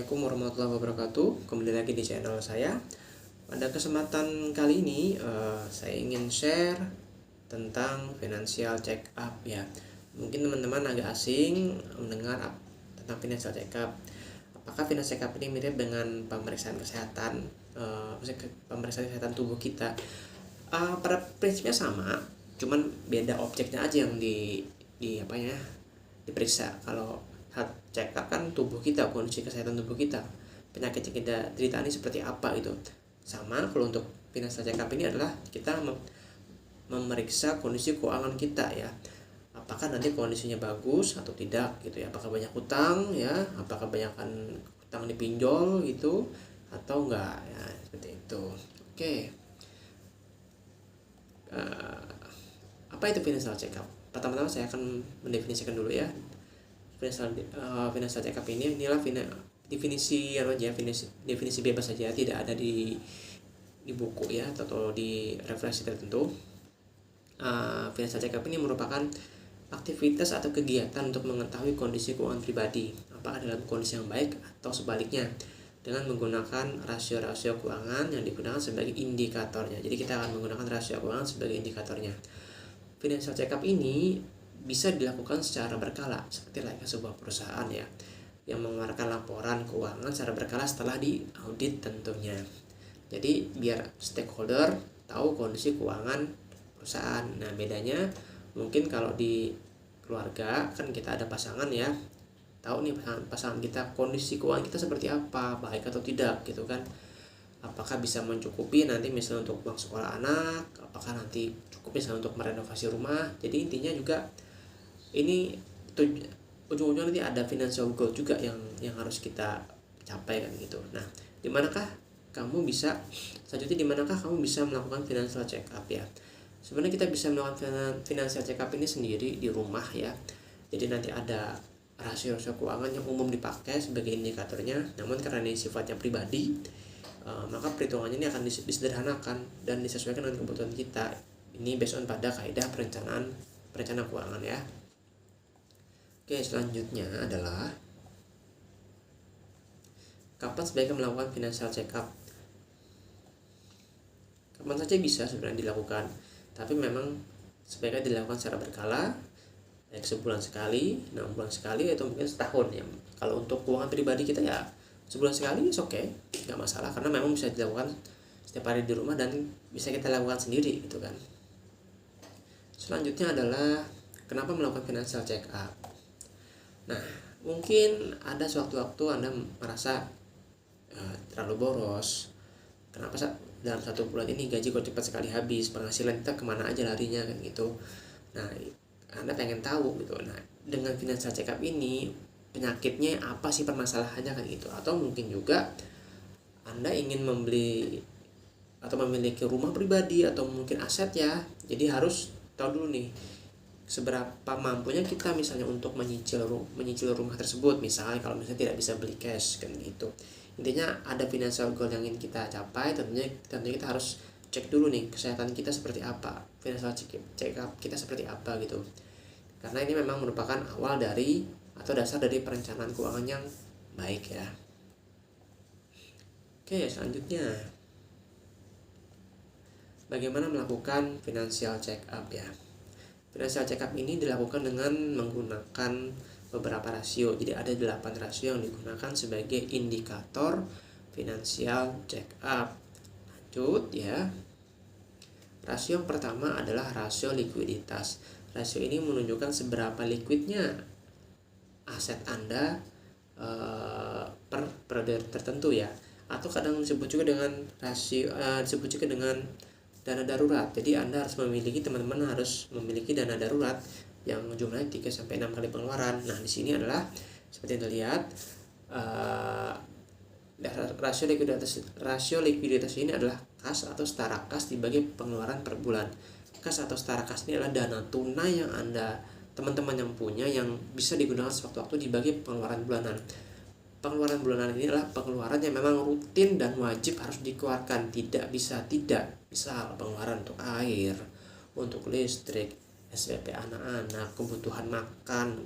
Assalamualaikum warahmatullahi wabarakatuh. Kembali lagi di channel saya. Pada kesempatan kali ini saya ingin share tentang financial check up ya. Mungkin teman-teman agak asing mendengar tentang financial check up. Apakah financial check up ini mirip dengan pemeriksaan kesehatan, pemeriksaan kesehatan tubuh kita? Pada prinsipnya sama, cuman beda objeknya aja yang diperiksa. Kalau health check up kan tubuh kita, kondisi kesehatan tubuh kita, penyakit yang kita derita ini seperti apa itu. Sama kalau untuk financial check up ini adalah kita memeriksa kondisi keuangan kita ya, apakah nanti kondisinya bagus atau tidak gitu ya, apakah banyak hutang ya, apakah banyakkan hutang dipinjol gitu atau enggak ya, seperti itu. Oke. Apa itu financial check up? Pertama-tama saya akan mendefinisikan dulu ya. Financial check up inilah definisi bebas saja, tidak ada di buku ya atau di referensi tertentu. Financial check up ini merupakan aktivitas atau kegiatan untuk mengetahui kondisi keuangan pribadi, apakah dalam kondisi yang baik atau sebaliknya, dengan menggunakan rasio-rasio keuangan yang digunakan sebagai indikatornya. Jadi kita akan menggunakan rasio keuangan sebagai indikatornya. Financial check up ini bisa dilakukan secara berkala, seperti layaknya sebuah perusahaan ya, yang mengeluarkan laporan keuangan secara berkala setelah diaudit tentunya. Jadi biar stakeholder tahu kondisi keuangan perusahaan. Nah bedanya mungkin kalau di keluarga kan kita ada pasangan ya, tahu nih pasangan kita kondisi keuangan kita seperti apa, baik atau tidak gitu kan. Apakah bisa mencukupi nanti misalnya untuk uang sekolah anak, apakah nanti cukup misalnya untuk merenovasi rumah. Jadi intinya juga ini ujung-ujungnya nanti ada financial goal juga yang harus kita capai kan gitu. Nah, dimanakah kamu bisa melakukan financial check up ya? Sebenarnya kita bisa melakukan financial check up ini sendiri di rumah ya. Jadi nanti ada rasio-rasio keuangan yang umum dipakai sebagai indikatornya. Namun karena ini sifatnya pribadi, maka perhitungannya ini akan disederhanakan dan disesuaikan dengan kebutuhan kita. Ini based on pada kaidah perencanaan keuangan ya. Oke, selanjutnya adalah kapan sebaiknya melakukan financial check up. Kapan saja bisa sebenarnya dilakukan, tapi memang sebaiknya dilakukan secara berkala, baik sebulan sekali, 6 bulan sekali, atau mungkin setahun ya. Kalau untuk keuangan pribadi kita ya sebulan sekali oke, nggak masalah, karena memang bisa dilakukan setiap hari di rumah dan bisa kita lakukan sendiri gitu kan. Selanjutnya adalah kenapa melakukan financial check up. Nah, mungkin ada sewaktu-waktu Anda merasa terlalu boros. Kenapa dalam 1 bulan ini gaji kok cepat sekali habis, penghasilan kita kemana aja larinya kan gitu. Nah, Anda pengen tahu gitu. Nah, dengan financial check up ini penyakitnya apa sih, permasalahannya kan gitu. Atau mungkin juga Anda ingin membeli atau memiliki rumah pribadi atau mungkin aset ya. Jadi harus tahu dulu nih seberapa mampunya kita misalnya untuk menyicil rumah tersebut, misalnya kalau misalnya tidak bisa beli cash kan gitu. Intinya ada financial goal yang ingin kita capai, tentunya kita harus cek dulu nih kesehatan kita seperti apa, financial check up kita seperti apa gitu. Karena ini memang merupakan awal dari atau dasar dari perencanaan keuangan yang baik ya. Oke, selanjutnya bagaimana melakukan financial check up ya. Financial check up ini dilakukan dengan menggunakan beberapa rasio. Jadi ada 8 rasio yang digunakan sebagai indikator financial check up. Lanjut ya. Rasio yang pertama adalah rasio likuiditas. Rasio ini menunjukkan seberapa liquidnya aset Anda per periode tertentu ya. Atau kadang disebut juga dengan dana darurat. Jadi Anda harus teman-teman harus memiliki dana darurat yang jumlahnya 3-6 kali pengeluaran. Nah, di sini adalah seperti yang terlihat rasio likuiditas ini adalah kas atau setara kas dibagi pengeluaran per bulan. Kas atau setara kas ini adalah dana tunai yang teman-teman yang punya, yang bisa digunakan sewaktu-waktu dibagi pengeluaran bulanan. Pengeluaran bulanan ini adalah pengeluaran yang memang rutin dan wajib harus dikeluarkan, tidak bisa tidak. Misal pengeluaran untuk air, untuk listrik, SPP anak-anak, kebutuhan makan,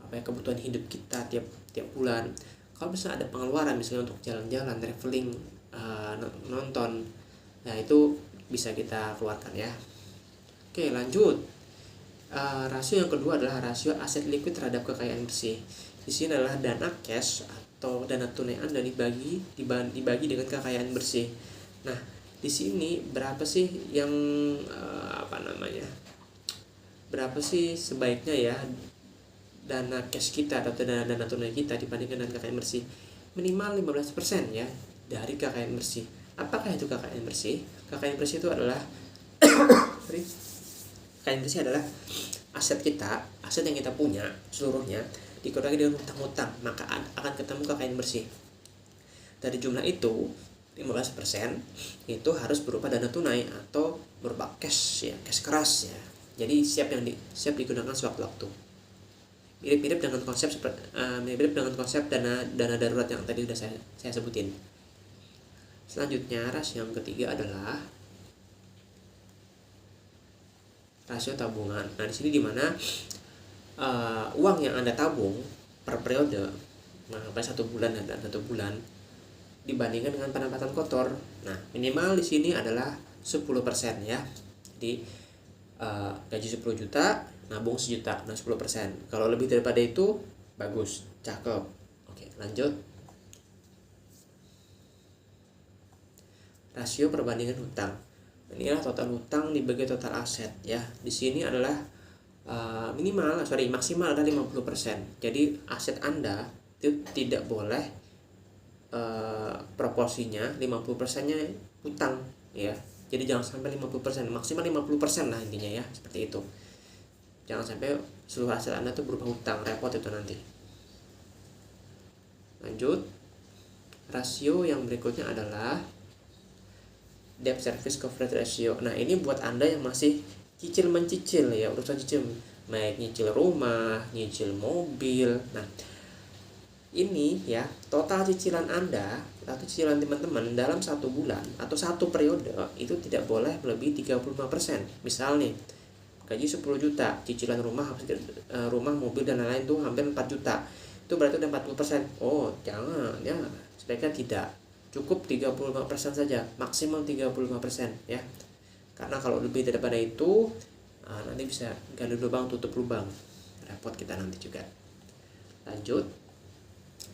kebutuhan hidup kita tiap bulan. Kalau misalnya ada pengeluaran misalnya untuk jalan-jalan, traveling, nonton, nah itu bisa kita keluarkan ya. Oke, lanjut. Rasio yang kedua adalah rasio aset liquid terhadap kekayaan bersih. Di sini adalah dana cash atau dana tunai Anda dibagi dengan kekayaan bersih. Nah, di sini berapa sih yang berapa sih sebaiknya ya dana cash kita atau dana tunai kita dibandingkan dengan kekayaan bersih? Minimal 15% ya dari kekayaan bersih. Apakah itu kekayaan bersih? Kekayaan bersih itu adalah kekayaan bersih adalah aset kita, aset yang kita punya seluruhnya dikurangi dengan hutang-hutang, maka akan ketemu kekayaan bersih. Dari jumlah itu 15% itu harus berupa dana tunai atau berupa cash ya, cash keras ya. Jadi siap digunakan sewaktu-waktu. Mirip-mirip dengan konsep dana darurat yang tadi sudah saya sebutin. Selanjutnya rasio yang ketiga adalah rasio tabungan. Nah, di sini dimana uang yang Anda tabung per periode, pada 1 bulan dan 1 bulan dibandingkan dengan pendapatan kotor. Nah, minimal di sini adalah 10% ya. Jadi gaji 10 juta, nabung 1 juta, nah 10%. Kalau lebih daripada itu bagus, cakep. Oke, lanjut. Rasio perbandingan hutang. Inilah total hutang dibagi total aset ya. Di sini adalah maksimal adalah 50%. Jadi aset Anda itu tidak boleh proporsinya 50%-nya hutang ya. Jadi jangan sampai 50%, maksimal 50% lah intinya ya, seperti itu. Jangan sampai seluruh aset Anda tuh berupa hutang, repot itu nanti. Lanjut. Rasio yang berikutnya adalah debt service coverage ratio. Nah, ini buat Anda yang masih cicil-mencicil ya, urusan cicil, baik nyicil rumah, nyicil mobil. Nah, ini ya, total cicilan Anda atau cicilan teman-teman dalam 1 bulan atau 1 periode itu tidak boleh melebihi 35%. Misal nih, gaji 10 juta, cicilan rumah, mobil dan lain-lain tuh hampir 4 juta. Itu berarti udah 40%. Oh, jangan ya, sebaiknya tidak. Cukup 35% saja, maksimal 35% ya. Karena kalau lebih daripada itu nanti bisa gali lubang tutup lubang, repot kita nanti juga. Lanjut.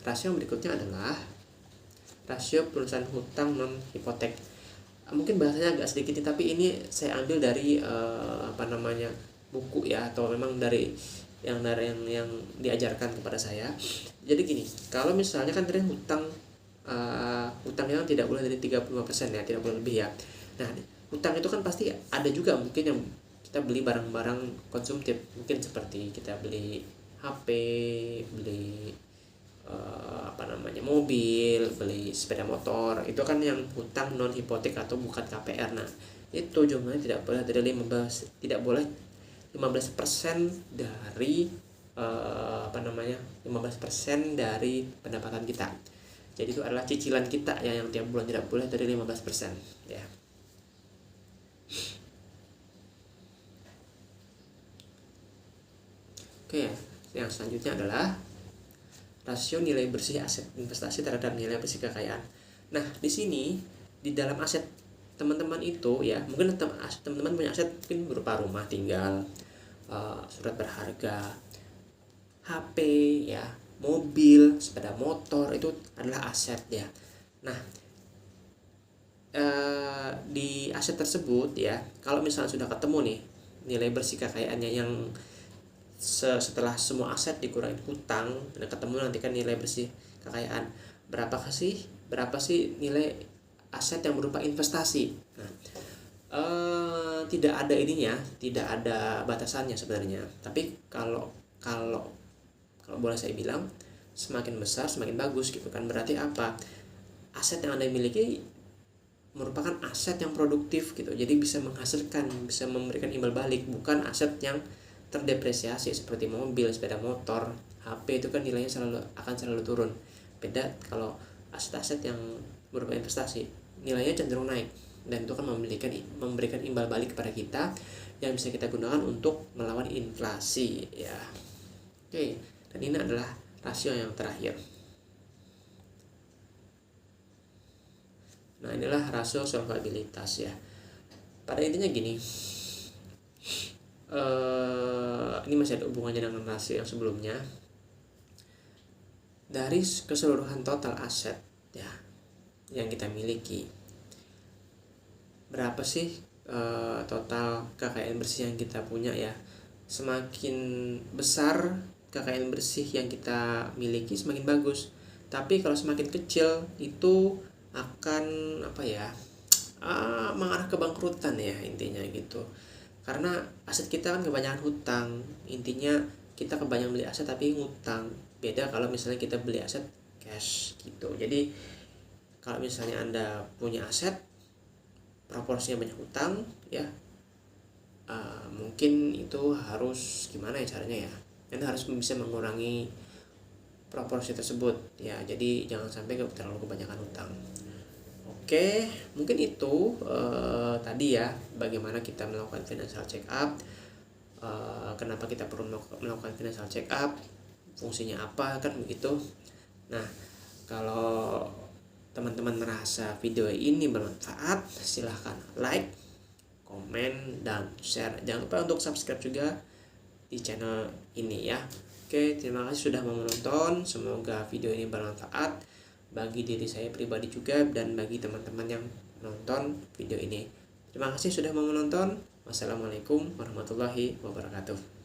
Rasio yang berikutnya adalah rasio perusahaan hutang non hipotek. Mungkin bahasanya agak sedikit, tapi ini saya ambil dari buku ya, atau memang dari yang diajarkan kepada saya. Jadi gini, kalau misalnya kan tadi hutangnya tidak boleh dari 35% ya, tidak boleh lebih ya. Nah, hutang itu kan pasti ada juga mungkin yang kita beli barang-barang konsumtif, mungkin seperti kita beli HP, beli mobil, beli sepeda motor, itu kan yang hutang non hipotek atau bukan KPR. Nah, itu jumlahnya tidak boleh dari 15% dari 15% dari pendapatan kita. Jadi itu adalah cicilan kita ya, yang tiap bulan tidak boleh dari 15% ya. Oke, yang selanjutnya adalah rasio nilai bersih aset investasi terhadap nilai bersih kekayaan. Nah, di sini di dalam aset teman-teman itu ya, mungkin teman-teman punya aset mungkin berupa rumah tinggal, surat berharga, HP ya, mobil, sepeda motor, itu adalah aset ya. Nah, di aset tersebut ya, kalau misalnya sudah ketemu nih nilai bersih kekayaannya yang setelah semua aset dikurangi hutang, dan ketemu nanti kan nilai bersih kekayaan berapa sih nilai aset yang berupa investasi. Nah, tidak ada tidak ada batasannya sebenarnya. Tapi kalau boleh saya bilang, semakin besar semakin bagus gitu kan. Berarti apa? Aset yang Anda miliki merupakan aset yang produktif gitu. Jadi bisa menghasilkan, bisa memberikan imbal balik, bukan aset yang terdepresiasi seperti mobil, sepeda motor, HP. Itu kan nilainya akan selalu turun. Beda kalau aset-aset yang berupa investasi, nilainya cenderung naik, dan itu akan memberikan imbal balik kepada kita yang bisa kita gunakan untuk melawan inflasi ya. Oke, dan ini adalah rasio yang terakhir. Nah, inilah rasio solvabilitas ya. Pada intinya gini, ini masih ada hubungannya dengan rasio yang sebelumnya. Dari keseluruhan total aset ya yang kita miliki, berapa sih total KKN bersih yang kita punya ya? Semakin besar KKN bersih yang kita miliki, semakin bagus. Tapi kalau semakin kecil itu akan apa ya? Mengarah ke bangkrutan ya, intinya gitu. Karena aset kita kan kebanyakan hutang. Intinya kita kebanyakan beli aset tapi ngutang. Beda kalau misalnya kita beli aset cash gitu. Jadi kalau misalnya Anda punya aset proporsinya banyak hutang ya, mungkin itu harus gimana ya caranya ya, Anda harus bisa mengurangi proporsi tersebut ya. Jadi jangan sampai terlalu kebanyakan hutang. Oke, mungkin itu tadi ya bagaimana kita melakukan financial check up, kenapa kita perlu melakukan financial check up, fungsinya apa, kan begitu. Nah, kalau teman-teman merasa video ini bermanfaat, silahkan like, komen, dan share. Jangan lupa untuk subscribe juga di channel ini ya. Oke, terima kasih sudah mau menonton. Semoga video ini bermanfaat bagi diri saya pribadi juga dan bagi teman-teman yang nonton video ini. Terima kasih sudah mau menonton. Wassalamualaikum warahmatullahi wabarakatuh.